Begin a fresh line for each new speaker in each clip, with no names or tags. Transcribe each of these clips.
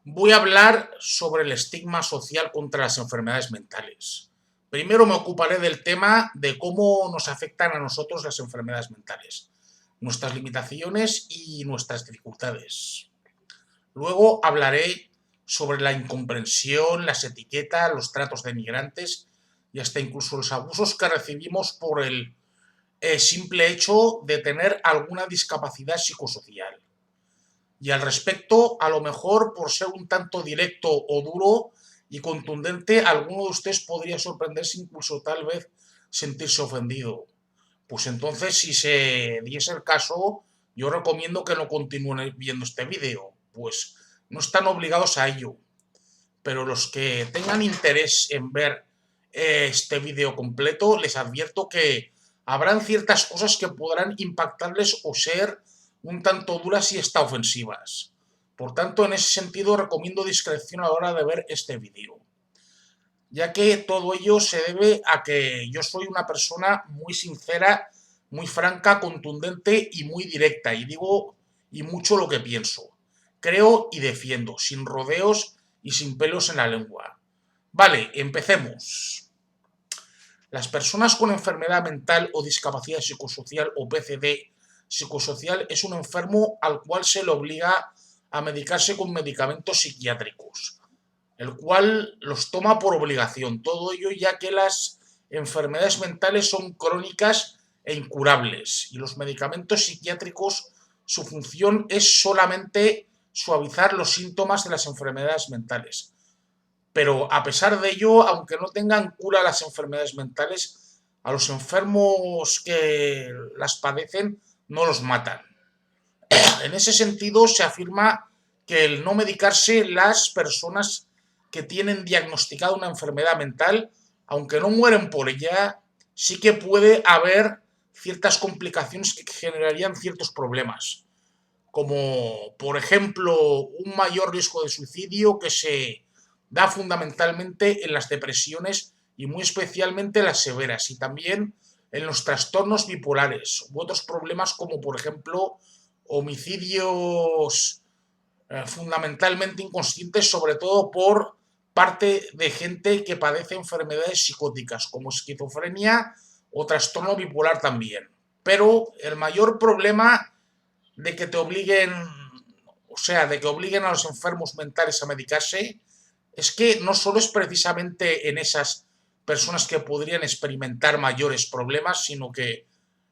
Voy a hablar sobre el estigma social contra las enfermedades mentales. Primero me ocuparé del tema de cómo nos afectan a nosotros las enfermedades mentales, nuestras limitaciones y nuestras dificultades. Luego hablaré sobre la incomprensión, las etiquetas, los tratos denigrantes y hasta incluso los abusos que recibimos por el simple hecho de tener alguna discapacidad psicosocial. Y al respecto, a lo mejor por ser un tanto directo o duro y contundente, alguno de ustedes podría sorprenderse, incluso tal vez sentirse ofendido. Pues entonces, si se diese el caso, yo recomiendo que no continúen viendo este vídeo, pues no están obligados a ello. Pero los que tengan interés en ver este vídeo completo, les advierto que habrán ciertas cosas que podrán impactarles o ser un tanto duras y hasta ofensivas. Por tanto, en ese sentido, recomiendo discreción a la hora de ver este vídeo, ya que todo ello se debe a que yo soy una persona muy sincera, muy franca, contundente y muy directa, y digo y mucho lo que pienso. Creo y defiendo, sin rodeos y sin pelos en la lengua. Vale, empecemos. Las personas con enfermedad mental o discapacidad psicosocial o PCD psicosocial es un enfermo al cual se le obliga a medicarse con medicamentos psiquiátricos, el cual los toma por obligación. Todo ello ya que las enfermedades mentales son crónicas e incurables y los medicamentos psiquiátricos, su función es solamente suavizar los síntomas de las enfermedades mentales. Pero a pesar de ello, aunque no tengan cura las enfermedades mentales, a los enfermos que las padecen no los matan. En ese sentido, se afirma que el no medicarse, las personas que tienen diagnosticada una enfermedad mental, aunque no mueren por ella, sí que puede haber ciertas complicaciones que generarían ciertos problemas, como por ejemplo un mayor riesgo de suicidio que se da fundamentalmente en las depresiones y muy especialmente las severas, y también en los trastornos bipolares u otros problemas como por ejemplo homicidios fundamentalmente inconscientes, sobre todo por parte de gente que padece enfermedades psicóticas como esquizofrenia o trastorno bipolar también. Pero el mayor problema de que te obliguen, o sea, de que obliguen a los enfermos mentales a medicarse, es que no solo es precisamente en esas personas que podrían experimentar mayores problemas, sino que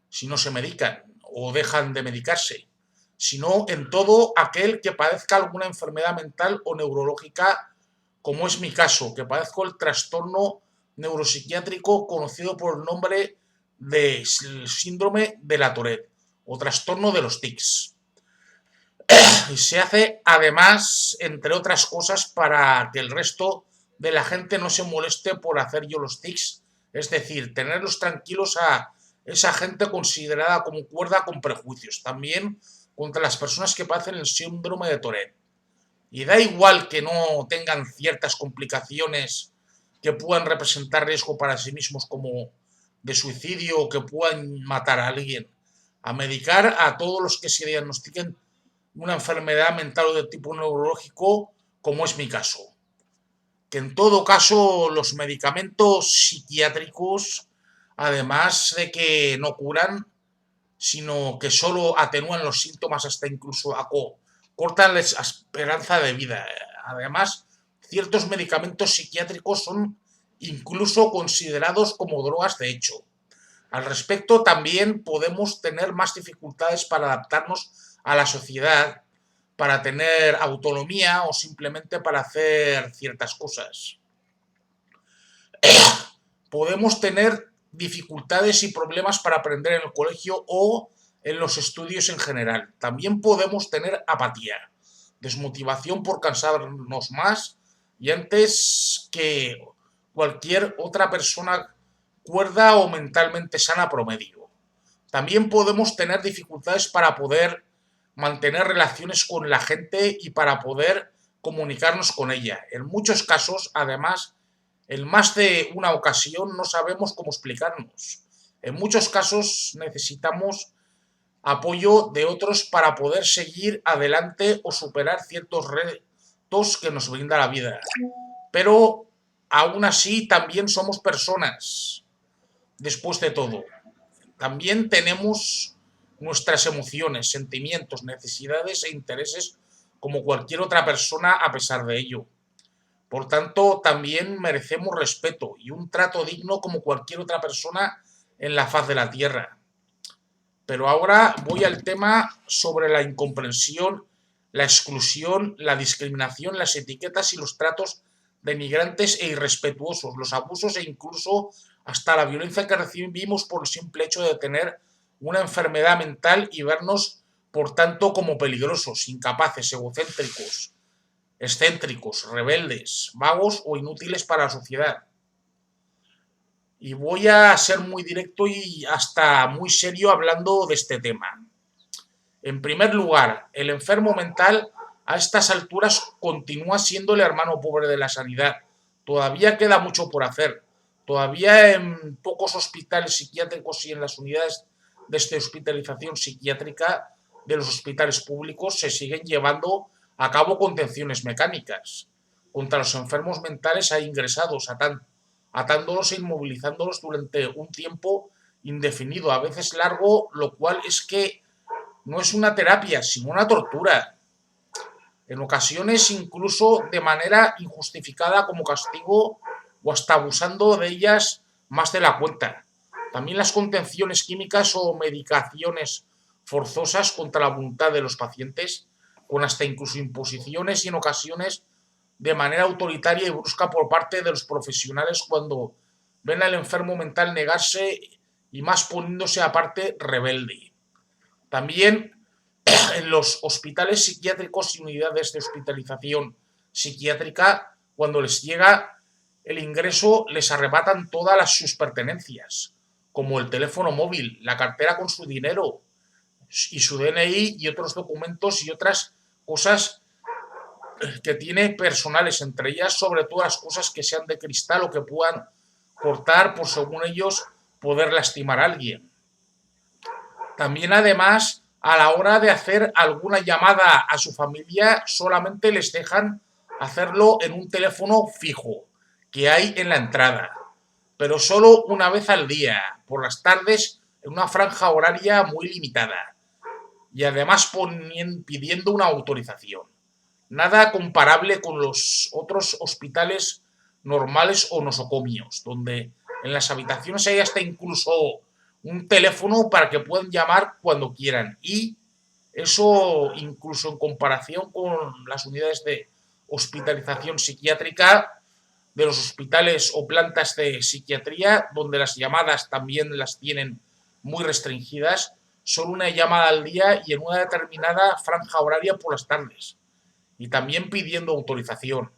si no se medican o dejan de medicarse, sino en todo aquel que padezca alguna enfermedad mental o neurológica, como es mi caso, que padezco el trastorno neuropsiquiátrico conocido por el nombre de síndrome de la Tourette o trastorno de los tics. Y se hace además, entre otras cosas, para que el resto de la gente no se moleste por hacer yo los tics, es decir, tenerlos tranquilos a esa gente considerada como cuerda con prejuicios, también contra las personas que padecen el síndrome de Tourette. Y da igual que no tengan ciertas complicaciones que puedan representar riesgo para sí mismos, como de suicidio o que puedan matar a alguien, a medicar a todos los que se diagnostiquen una enfermedad mental o de tipo neurológico, como es mi caso. Que en todo caso los medicamentos psiquiátricos, además de que no curan, sino que solo atenúan los síntomas, hasta incluso cortan la esperanza de vida. Además, ciertos medicamentos psiquiátricos son incluso considerados como drogas de hecho. Al respecto, también podemos tener más dificultades para adaptarnos a la sociedad, para tener autonomía o simplemente para hacer ciertas cosas. Podemos tener dificultades y problemas para aprender en el colegio o en los estudios en general. También podemos tener apatía, desmotivación por cansarnos más y antes que cualquier otra persona cuerda o mentalmente sana promedio. También podemos tener dificultades para poder mantener relaciones con la gente y para poder comunicarnos con ella. En muchos casos, además, en más de una ocasión no sabemos cómo explicarnos. En muchos casos necesitamos apoyo de otros para poder seguir adelante o superar ciertos que nos brinda la vida. Pero aún así también somos personas, después de todo. También tenemos nuestras emociones, sentimientos, necesidades e intereses como cualquier otra persona a pesar de ello. Por tanto, también merecemos respeto y un trato digno como cualquier otra persona en la faz de la tierra. Pero ahora voy al tema sobre la incomprensión, la exclusión, la discriminación, las etiquetas y los tratos denigrantes e irrespetuosos, los abusos e incluso hasta la violencia que recibimos por el simple hecho de tener una enfermedad mental y vernos, por tanto, como peligrosos, incapaces, egocéntricos, excéntricos, rebeldes, vagos o inútiles para la sociedad. Y voy a ser muy directo y hasta muy serio hablando de este tema. En primer lugar, el enfermo mental a estas alturas continúa siendo el hermano pobre de la sanidad. Todavía queda mucho por hacer. Todavía en pocos hospitales psiquiátricos y en las unidades de hospitalización psiquiátrica de los hospitales públicos se siguen llevando a cabo contenciones mecánicas contra los enfermos mentales ahí ingresados, atándolos e inmovilizándolos durante un tiempo indefinido, a veces largo, lo cual es que no es una terapia, sino una tortura. En ocasiones incluso de manera injustificada como castigo o hasta abusando de ellas más de la cuenta. También las contenciones químicas o medicaciones forzosas contra la voluntad de los pacientes, con hasta incluso imposiciones y en ocasiones de manera autoritaria y brusca por parte de los profesionales cuando ven al enfermo mental negarse y más poniéndose aparte rebelde. También en los hospitales psiquiátricos y unidades de hospitalización psiquiátrica, cuando les llega el ingreso, les arrebatan todas sus pertenencias, como el teléfono móvil, la cartera con su dinero y su DNI y otros documentos y otras cosas que tiene personales, entre ellas sobre todo las cosas que sean de cristal o que puedan cortar por, según ellos, poder lastimar a alguien. También, además, a la hora de hacer alguna llamada a su familia, solamente les dejan hacerlo en un teléfono fijo que hay en la entrada, pero solo una vez al día, por las tardes, en una franja horaria muy limitada, y además pidiendo una autorización. Nada comparable con los otros hospitales normales o nosocomios, donde en las habitaciones hay hasta incluso un teléfono para que puedan llamar cuando quieran. Y eso incluso en comparación con las unidades de hospitalización psiquiátrica de los hospitales o plantas de psiquiatría, donde las llamadas también las tienen muy restringidas, solo una llamada al día y en una determinada franja horaria por las tardes, y también pidiendo autorización.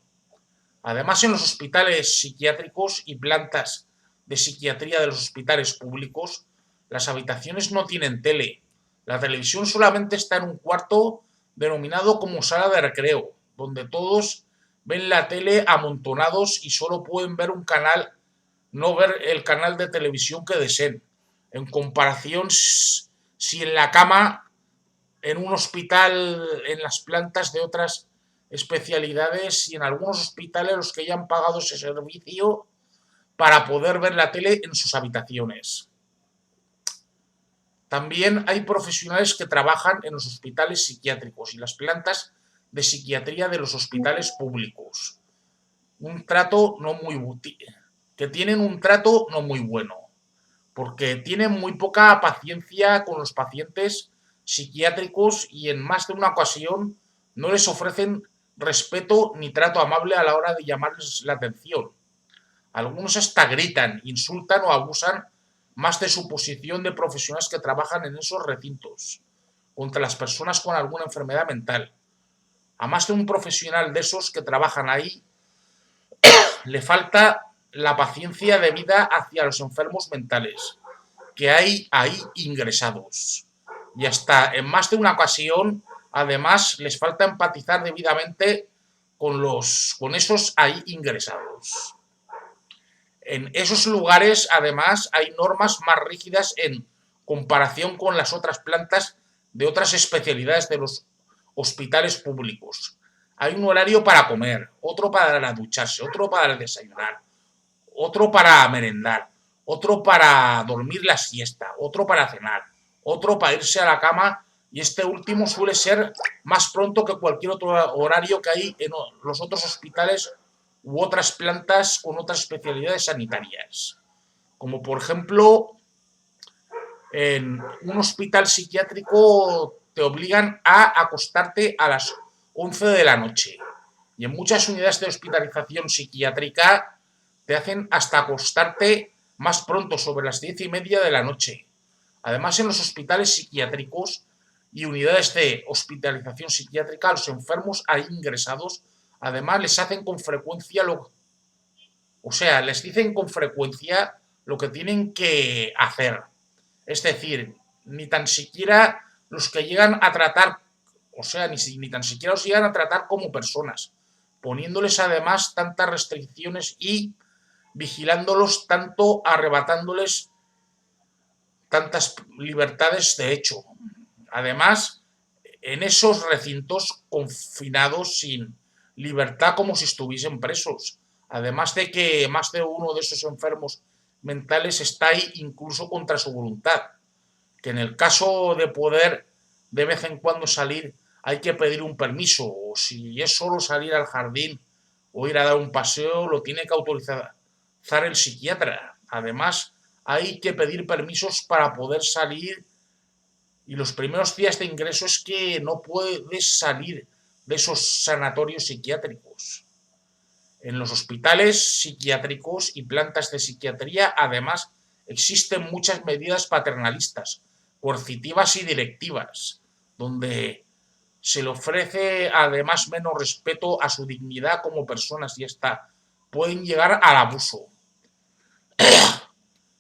Además, en los hospitales psiquiátricos y plantas de psiquiatría de los hospitales públicos, las habitaciones no tienen tele. La televisión solamente está en un cuarto denominado como sala de recreo, donde todos ven la tele amontonados y solo pueden ver un canal, no ver el canal de televisión que deseen. En comparación, si en la cama, en un hospital, en las plantas de otras especialidades y en algunos hospitales los que ya han pagado ese servicio para poder ver la tele en sus habitaciones. También hay profesionales que trabajan en los hospitales psiquiátricos y las plantas de psiquiatría de los hospitales públicos. Un trato no muy útil, que tienen un trato no muy bueno, porque tienen muy poca paciencia con los pacientes psiquiátricos y en más de una ocasión no les ofrecen respeto ni trato amable a la hora de llamarles la atención. Algunos hasta gritan, insultan o abusan más de su posición de profesionales que trabajan en esos recintos contra las personas con alguna enfermedad mental. A más de un profesional de esos que trabajan ahí le falta la paciencia debida hacia los enfermos mentales que hay ahí ingresados. Y hasta en más de una ocasión, además, les falta empatizar debidamente con esos ahí ingresados. En esos lugares, además, hay normas más rígidas en comparación con las otras plantas de otras especialidades de los hospitales públicos. hay un horario para comer, otro para ducharse, otro para desayunar, otro para merendar, otro para dormir la siesta, otro para cenar, otro para irse a la cama, y este último suele ser más pronto que cualquier otro horario que hay en los otros hospitales u otras plantas con otras especialidades sanitarias. Como por ejemplo, en un hospital psiquiátrico te obligan a acostarte a las 11 de la noche. Y en muchas unidades de hospitalización psiquiátrica te hacen hasta acostarte más pronto, sobre las 10:30 de la noche. Además, en los hospitales psiquiátricos y unidades de hospitalización psiquiátrica, a los enfermos ahí ingresados, además les hacen con frecuencia les dicen con frecuencia lo que tienen que hacer. Es decir, ni tan siquiera los que llegan a tratar, ni tan siquiera los llegan a tratar como personas, poniéndoles además tantas restricciones y vigilándolos tanto, arrebatándoles tantas libertades de hecho. Además, en esos recintos confinados sin libertad como si estuviesen presos. Además de que más de uno de esos enfermos mentales está ahí incluso contra su voluntad. Que en el caso de poder de vez en cuando salir hay que pedir un permiso, o si es solo salir al jardín o ir a dar un paseo, lo tiene que autorizar el psiquiatra. Además, hay que pedir permisos para poder salir, y los primeros días de ingreso es que no puedes salir de esos sanatorios psiquiátricos. En los hospitales psiquiátricos y plantas de psiquiatría, además, existen muchas medidas paternalistas, coercitivas y directivas, donde se le ofrece además menos respeto a su dignidad como personas y hasta pueden llegar al abuso.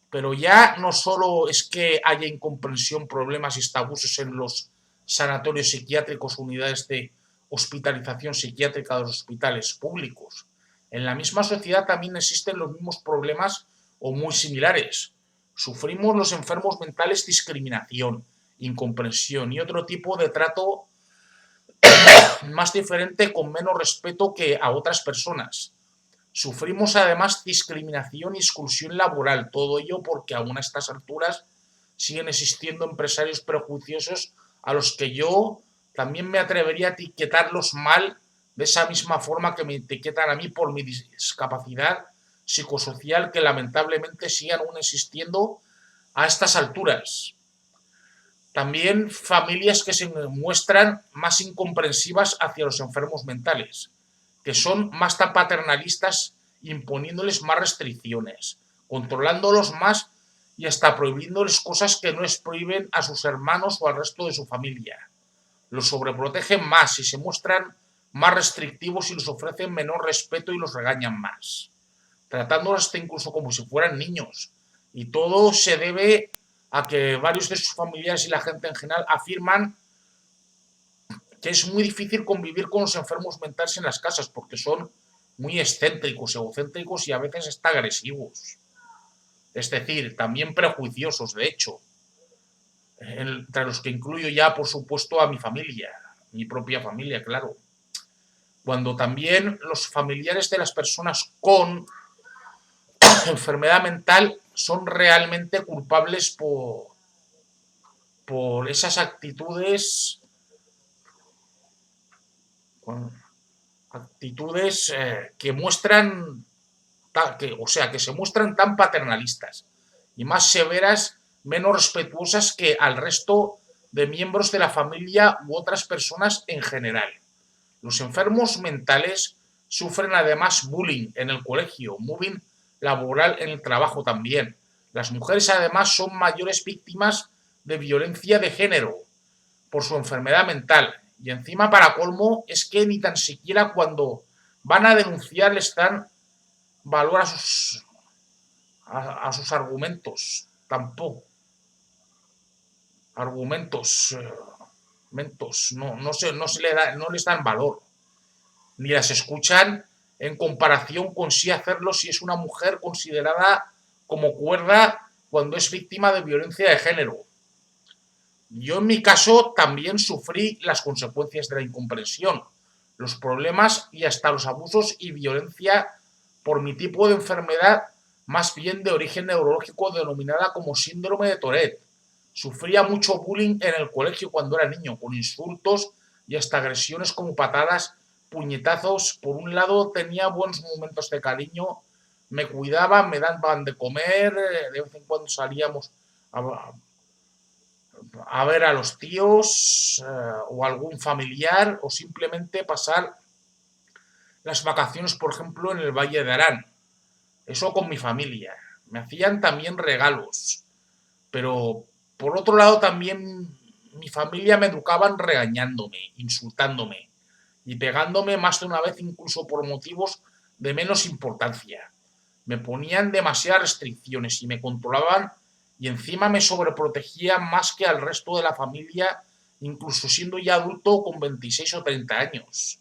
Pero ya no solo es que haya incomprensión, problemas y hasta abusos en los sanatorios psiquiátricos, unidades de hospitalización psiquiátrica de los hospitales públicos. En la misma sociedad también existen los mismos problemas o muy similares. Sufrimos los enfermos mentales discriminación, incomprensión y otro tipo de trato más diferente con menos respeto que a otras personas. Sufrimos además discriminación y exclusión laboral, todo ello porque aún a estas alturas siguen existiendo empresarios prejuiciosos a los que yo también me atrevería a etiquetarlos mal, de esa misma forma que me etiquetan a mí por mi discapacidad psicosocial, que lamentablemente siguen aún existiendo a estas alturas. También familias que se muestran más incomprensivas hacia los enfermos mentales, que son más tan paternalistas, imponiéndoles más restricciones, controlándolos más y hasta prohibiéndoles cosas que no les prohíben a sus hermanos o al resto de su familia. Los sobreprotegen más y se muestran más restrictivos y les ofrecen menor respeto y los regañan más, tratándolos hasta incluso como si fueran niños. Y todo se debe a que varios de sus familiares y la gente en general afirman que es muy difícil convivir con los enfermos mentales en las casas porque son muy excéntricos, egocéntricos y a veces hasta agresivos. Es decir, también prejuiciosos, de hecho, entre los que incluyo ya, por supuesto, a mi familia, mi propia familia, claro. Cuando también los familiares de las personas con enfermedad mental son realmente culpables por esas actitudes que muestran, que se muestran tan paternalistas y más severas, menos respetuosas que al resto de miembros de la familia u otras personas en general. Los enfermos mentales sufren además bullying en el colegio, mobbing laboral en el trabajo también. Las mujeres además son mayores víctimas de violencia de género por su enfermedad mental. Y encima, para colmo, es que ni tan siquiera cuando van a denunciar les dan valor a sus argumentos. Tampoco. Argumentos. No les dan valor. Ni las escuchan en comparación con sí hacerlo si es una mujer considerada como cuerda cuando es víctima de violencia de género. Yo en mi caso también sufrí las consecuencias de la incomprensión. los problemas y hasta los abusos y violencia por mi tipo de enfermedad, más bien de origen neurológico, denominada como síndrome de Tourette. Sufría mucho bullying en el colegio cuando era niño, con insultos y hasta agresiones como patadas, puñetazos. Por un lado tenía buenos momentos de cariño, me cuidaban, me daban de comer, de vez en cuando salíamos a, a ver a los tíos o algún familiar, o simplemente pasar las vacaciones, por ejemplo, en el Valle de Arán. Eso con mi familia. Me hacían también regalos, pero por otro lado también mi familia me educaban regañándome, insultándome y pegándome más de una vez, incluso por motivos de menos importancia. Me ponían demasiadas restricciones y me controlaban, y encima me sobreprotegían más que al resto de la familia, incluso siendo ya adulto con 26 o 30 años.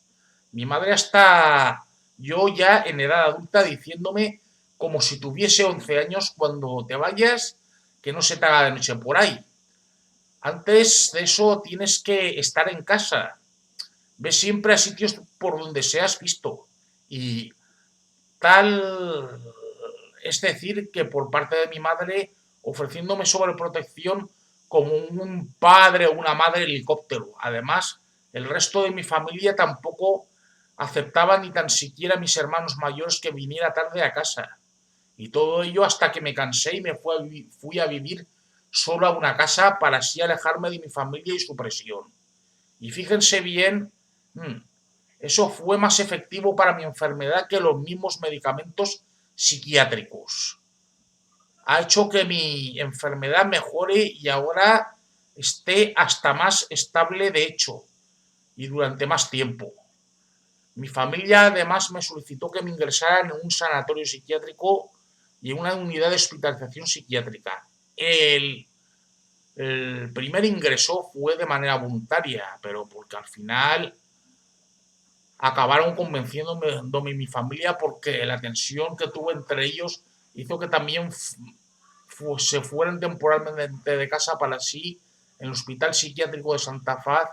Mi madre hasta yo ya en edad adulta diciéndome como si tuviese 11 años: cuando te vayas, que no se te haga de noche por ahí. Antes de eso tienes que estar en casa. Ve siempre a sitios por donde seas visto. Y tal, es decir, que por parte de mi madre, ofreciéndome sobreprotección como un padre o una madre helicóptero. Además, el resto de mi familia tampoco aceptaba, ni tan siquiera mis hermanos mayores, que viniera tarde a casa. Y todo ello hasta que me cansé y me fui a vivir solo a una casa para así alejarme de mi familia y su presión. Y fíjense bien, eso fue más efectivo para mi enfermedad que los mismos medicamentos psiquiátricos. Ha hecho que mi enfermedad mejore y ahora esté hasta más estable, de hecho, y durante más tiempo. Mi familia además me solicitó que me ingresara en un sanatorio psiquiátrico y en una unidad de hospitalización psiquiátrica. El primer ingreso fue de manera voluntaria, pero porque al final acabaron convenciéndome mi familia, porque la tensión que tuve entre ellos hizo que también se fueran temporalmente de casa para así en el Hospital Psiquiátrico de Santa Faz,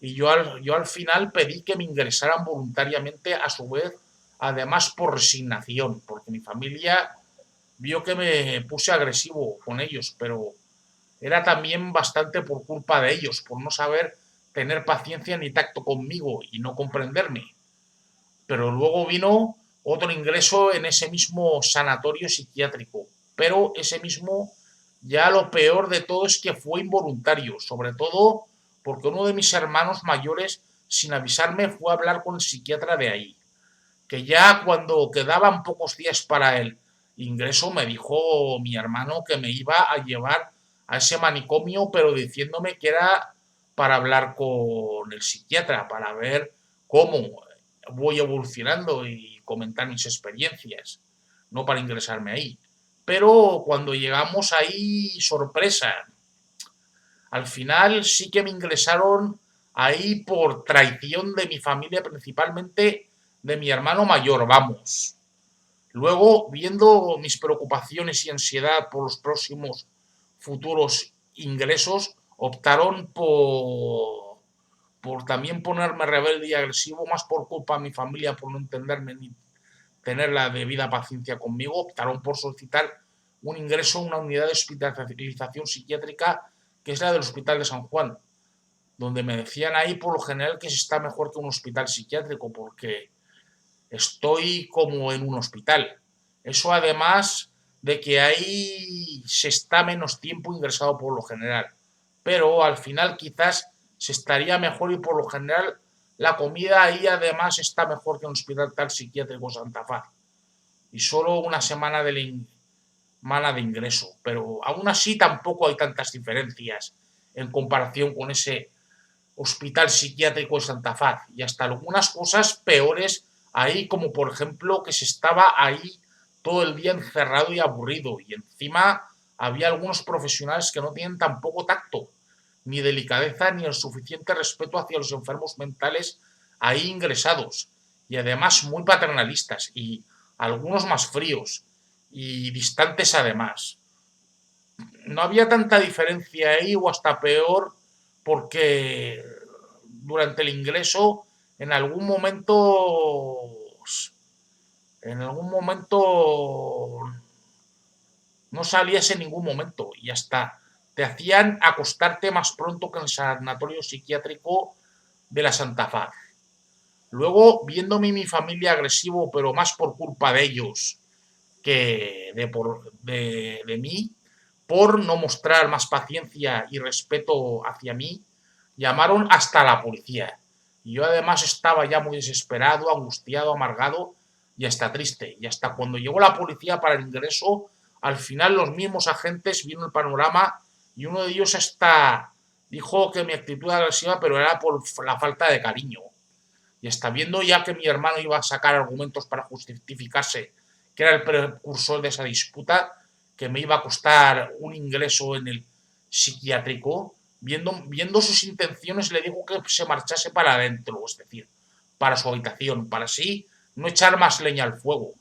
y yo al final pedí que me ingresaran voluntariamente, a su vez, además por resignación, porque mi familia vio que me puse agresivo con ellos, pero era también bastante por culpa de ellos, por no saber tener paciencia ni tacto conmigo y no comprenderme. Pero luego vino otro ingreso en ese mismo sanatorio psiquiátrico, pero ese mismo, ya lo peor de todo es que fue involuntario, sobre todo porque uno de mis hermanos mayores, sin avisarme, fue a hablar con el psiquiatra de ahí, que ya cuando quedaban pocos días para el ingreso me dijo mi hermano que me iba a llevar a ese manicomio, pero diciéndome que era para hablar con el psiquiatra, para ver cómo voy evolucionando y comentar mis experiencias, no para ingresarme ahí. Pero cuando llegamos ahí, sorpresa, al final sí que me ingresaron ahí por traición de mi familia, principalmente de mi hermano mayor, vamos. Luego, viendo mis preocupaciones y ansiedad por los próximos futuros ingresos, optaron por también ponerme rebelde y agresivo, más por culpa de mi familia, por no entenderme ni tener la debida paciencia conmigo. Optaron por solicitar un ingreso en una unidad de hospitalización psiquiátrica, que es la del Hospital de San Juan, donde me decían ahí por lo general que se está mejor que un hospital psiquiátrico, porque estoy como en un hospital. Eso además de que ahí se está menos tiempo ingresado por lo general, pero al final quizás se estaría mejor, y por lo general la comida ahí además está mejor que en un hospital tal psiquiátrico Santa Faz. Y solo una semana de ingreso, pero aún así tampoco hay tantas diferencias en comparación con ese hospital psiquiátrico de Santa Faz, y hasta algunas cosas peores ahí, como por ejemplo que se estaba ahí todo el día encerrado y aburrido, y encima había algunos profesionales que no tienen tampoco tacto, ni delicadeza, ni el suficiente respeto hacia los enfermos mentales ahí ingresados, y además muy paternalistas, y algunos más fríos y distantes además. No había tanta diferencia ahí, o hasta peor, porque durante el ingreso en algún momento, en algún momento no salías en ningún momento y hasta te hacían acostarte más pronto que en el sanatorio psiquiátrico de la Santa Faz. Luego, viéndome mi familia agresivo, pero más por culpa de ellos que de mí, por no mostrar más paciencia y respeto hacia mí, llamaron hasta la policía. Y yo además estaba ya muy desesperado, angustiado, amargado y hasta triste. Y hasta cuando llegó la policía para el ingreso, al final los mismos agentes vieron el panorama y uno de ellos hasta dijo que mi actitud era agresiva, pero era por la falta de cariño. Y hasta viendo ya que mi hermano iba a sacar argumentos para justificarse que era el precursor de esa disputa, que me iba a costar un ingreso en el psiquiátrico, viendo sus intenciones le dijo que se marchase para adentro, es decir, para su habitación, para así no echar más leña al fuego.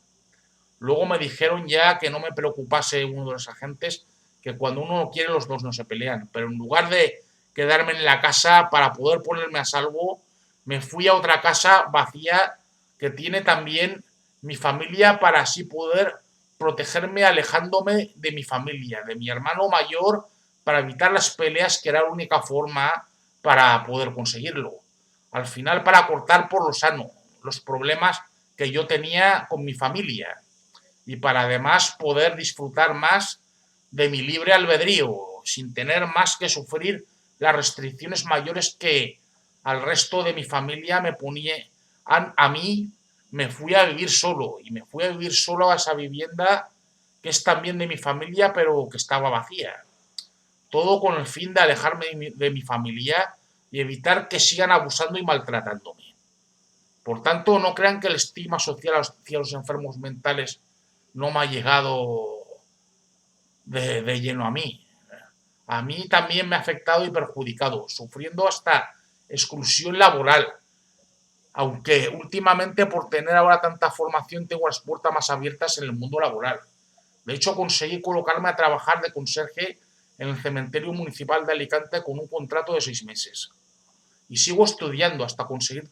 Luego me dijeron ya que no me preocupase uno de los agentes, que cuando uno no quiere los dos no se pelean, pero en lugar de quedarme en la casa para poder ponerme a salvo, me fui a otra casa vacía que tiene también mi familia para así poder protegerme alejándome de mi familia, de mi hermano mayor, para evitar las peleas que era la única forma para poder conseguirlo. Al final para cortar por lo sano los problemas que yo tenía con mi familia y para además poder disfrutar más de mi libre albedrío, sin tener más que sufrir las restricciones mayores que al resto de mi familia me ponía a mí. Me fui a vivir solo y me fui a vivir solo a esa vivienda que es también de mi familia pero que estaba vacía. Todo con el fin de alejarme de mi familia y evitar que sigan abusando y maltratándome. Por tanto, no crean que el estigma social hacia los enfermos mentales no me ha llegado de lleno a mí. A mí también me ha afectado y perjudicado, sufriendo hasta exclusión laboral, aunque últimamente por tener ahora tanta formación tengo las puertas más abiertas en el mundo laboral. De hecho, conseguí colocarme a trabajar de conserje en el cementerio municipal de Alicante con un contrato de 6 meses. Y sigo estudiando hasta conseguir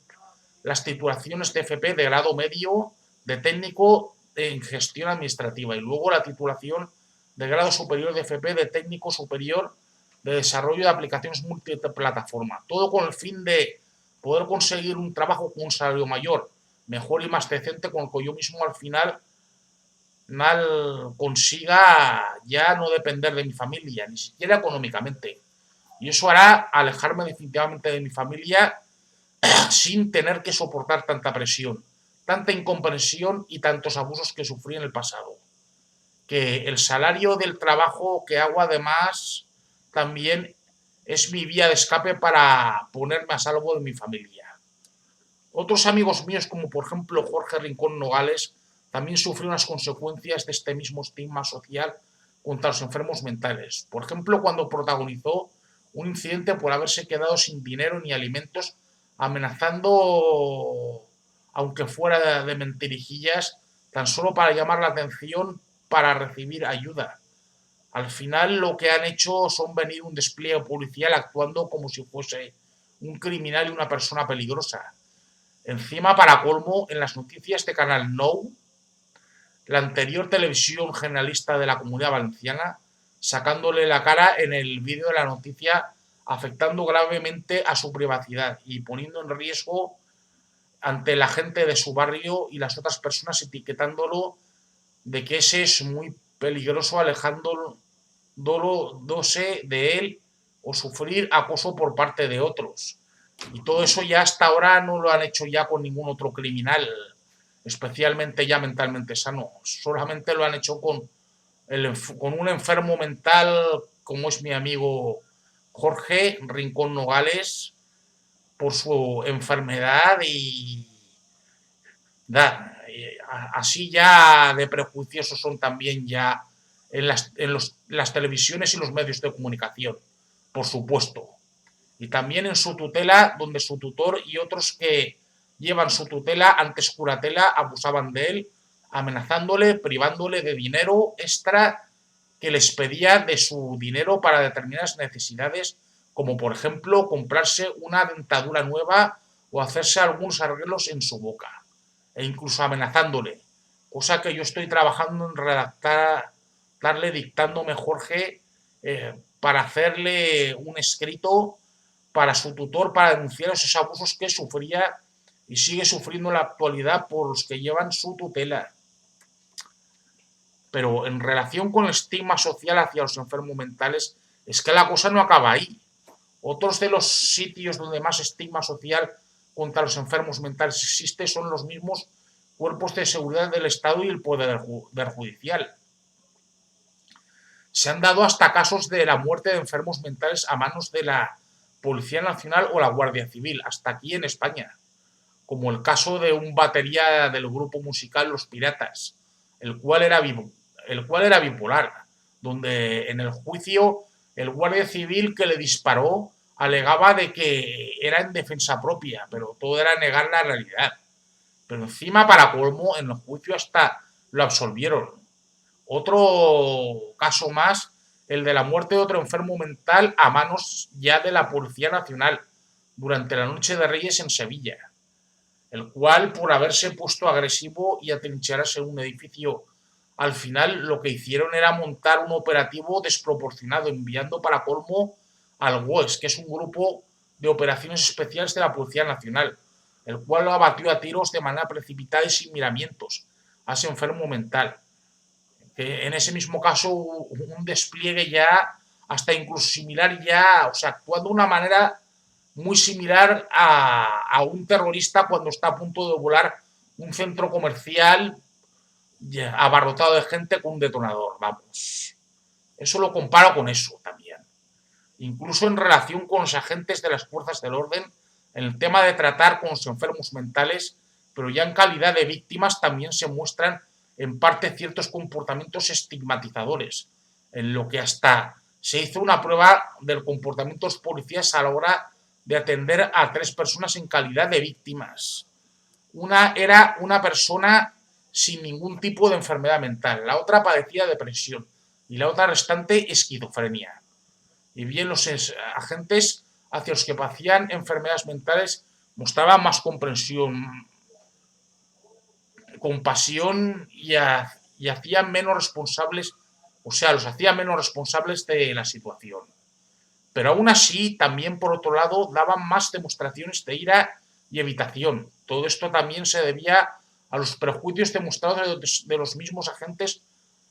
las titulaciones de FP de grado medio, de técnico en gestión administrativa y luego la titulación de grado superior de FP de técnico superior de desarrollo de aplicaciones multiplataforma. Todo con el fin de poder conseguir un trabajo con un salario mayor, mejor y más decente, con el que yo mismo al final consiga ya no depender de mi familia, ni siquiera económicamente. Y eso hará alejarme definitivamente de mi familia sin tener que soportar tanta presión, tanta incomprensión y tantos abusos que sufrí en el pasado. Que el salario del trabajo que hago además también es mi vía de escape para ponerme a salvo de mi familia. Otros amigos míos, como por ejemplo Jorge Rincón Nogales, también sufrieron las consecuencias de este mismo estigma social contra los enfermos mentales. Por ejemplo, cuando protagonizó un incidente por haberse quedado sin dinero ni alimentos, amenazando, aunque fuera de mentirijillas, tan solo para llamar la atención para recibir ayuda. Al final lo que han hecho son venir un despliegue policial actuando como si fuese un criminal y una persona peligrosa. Encima, para colmo, en las noticias de Canal Nou, la anterior televisión generalista de la Comunidad Valenciana, sacándole la cara en el vídeo de la noticia, afectando gravemente a su privacidad y poniendo en riesgo ante la gente de su barrio y las otras personas, etiquetándolo de que ese es muy peligroso, alejándose de él o sufrir acoso por parte de otros. Y todo eso ya hasta ahora no lo han hecho ya con ningún otro criminal, especialmente ya mentalmente sano. Solamente lo han hecho con un enfermo mental como es mi amigo Jorge Rincón Nogales, por su enfermedad y así ya de prejuiciosos son también ya las televisiones y los medios de comunicación, por supuesto. Y también en su tutela, donde su tutor y otros que llevan su tutela, antes curatela, abusaban de él, amenazándole, privándole de dinero extra que les pedía de su dinero para determinadas necesidades, como por ejemplo comprarse una dentadura nueva o hacerse algunos arreglos en su boca, e incluso amenazándole, cosa que yo estoy trabajando en redactar, darle dictándome Jorge para hacerle un escrito para su tutor para denunciar esos abusos que sufría y sigue sufriendo en la actualidad por los que llevan su tutela. Pero en relación con el estigma social hacia los enfermos mentales, es que la cosa no acaba ahí. Otros de los sitios donde más estigma social contra los enfermos mentales existe son los mismos cuerpos de seguridad del Estado y el Poder Judicial. Se han dado hasta casos de la muerte de enfermos mentales a manos de la Policía Nacional o la Guardia Civil, hasta aquí en España, como el caso de un batería del grupo musical Los Piratas, el cual era bipolar, donde en el juicio el guardia civil que le disparó alegaba de que era en defensa propia, pero todo era negar la realidad. Pero encima, para colmo, en el juicio hasta lo absolvieron. Otro caso más, el de la muerte de otro enfermo mental a manos ya de la Policía Nacional durante la Noche de Reyes en Sevilla, el cual, por haberse puesto agresivo y atrincherarse en un edificio, al final lo que hicieron era montar un operativo desproporcionado, enviando para colmo al WES, que es un grupo de operaciones especiales de la Policía Nacional, el cual lo abatió a tiros de manera precipitada y sin miramientos a ese enfermo mental. Que en ese mismo caso un despliegue ya hasta incluso similar ya, o sea, actuando de una manera muy similar a un terrorista cuando está a punto de volar un centro comercial abarrotado de gente con un detonador, vamos. Eso lo comparo con eso también. Incluso en relación con los agentes de las fuerzas del orden, en el tema de tratar con los enfermos mentales, pero ya en calidad de víctimas también se muestran en parte ciertos comportamientos estigmatizadores, en lo que hasta se hizo una prueba del comportamiento de los policías a la hora de atender a 3 personas en calidad de víctimas. Una era una persona sin ningún tipo de enfermedad mental, la otra padecía depresión y la otra restante esquizofrenia. Y bien los agentes hacia los que padecían enfermedades mentales mostraban más comprensión, compasión y hacían menos responsables, o sea, los hacían menos responsables de la situación. Pero aún así, también por otro lado, daban más demostraciones de ira y evitación. Todo esto también se debía a los prejuicios demostrados de los mismos agentes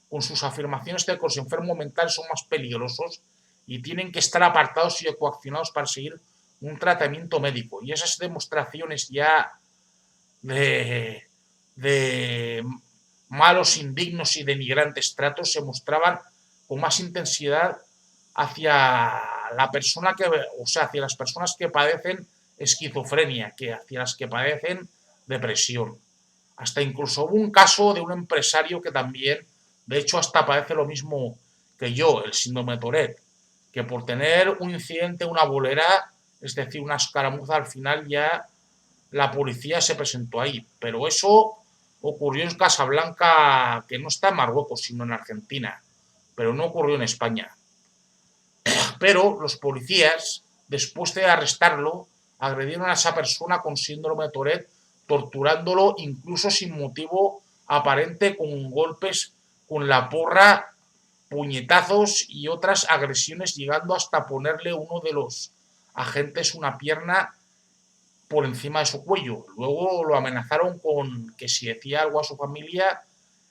con sus afirmaciones de que los enfermos mentales son más peligrosos y tienen que estar apartados y coaccionados para seguir un tratamiento médico. Y esas demostraciones ya de malos, indignos y denigrantes tratos se mostraban con más intensidad hacia la persona que, o sea, hacia las personas que padecen esquizofrenia, que hacia las que padecen depresión. Hasta incluso hubo un caso de un empresario que también, de hecho, hasta padece lo mismo que yo, el síndrome de Tourette, que por tener un incidente, una bolera, es decir, una escaramuza, al final ya la policía se presentó ahí. Pero eso ocurrió en Casablanca, que no está en Marruecos, sino en Argentina, pero no ocurrió en España. Pero los policías, después de arrestarlo, agredieron a esa persona con síndrome de Tourette, torturándolo incluso sin motivo aparente, con golpes con la porra, puñetazos y otras agresiones, llegando hasta ponerle uno de los agentes una pierna por encima de su cuello. Luego lo amenazaron con que si decía algo a su familia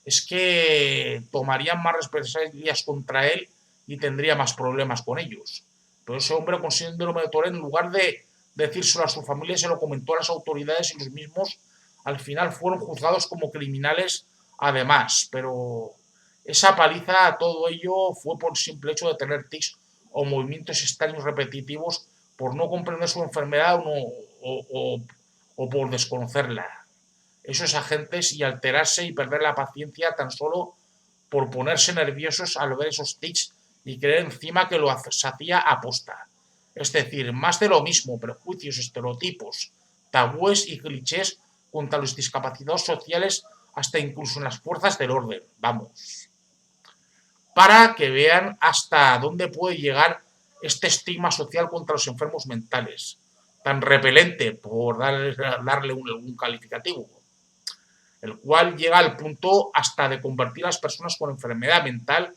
es que tomarían más represalias contra él y tendría más problemas con ellos. Pero ese hombre con síndrome de Tourette, en lugar de decírselo a su familia, se lo comentó a las autoridades y los mismos al final fueron juzgados como criminales además. Pero esa paliza, todo ello fue por el simple hecho de tener tics o movimientos extraños repetitivos, por no comprender su enfermedad o por desconocerla. Esos agentes y alterarse y perder la paciencia tan solo por ponerse nerviosos al ver esos tics y creer encima que lo hacía aposta. Es decir, más de lo mismo, prejuicios, estereotipos, tabúes y clichés contra los discapacitados sociales, hasta incluso en las fuerzas del orden. Vamos. Para que vean hasta dónde puede llegar este estigma social contra los enfermos mentales. tan repelente, por darle un calificativo, el cual llega al punto hasta de convertir a las personas con enfermedad mental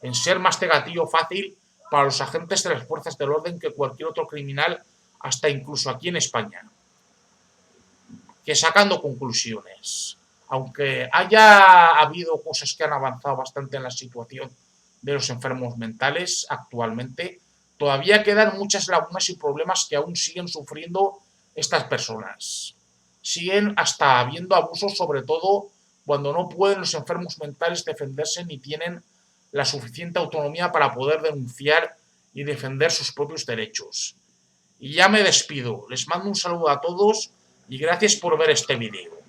en ser más gatillo fácil para los agentes de las fuerzas del orden que cualquier otro criminal, hasta incluso aquí en España. Que sacando conclusiones, aunque haya habido cosas que han avanzado bastante en la situación de los enfermos mentales actualmente, todavía quedan muchas lagunas y problemas que aún siguen sufriendo estas personas. Siguen hasta habiendo abusos, sobre todo cuando no pueden los enfermos mentales defenderse ni tienen la suficiente autonomía para poder denunciar y defender sus propios derechos. Y ya me despido. Les mando un saludo a todos y gracias por ver este vídeo.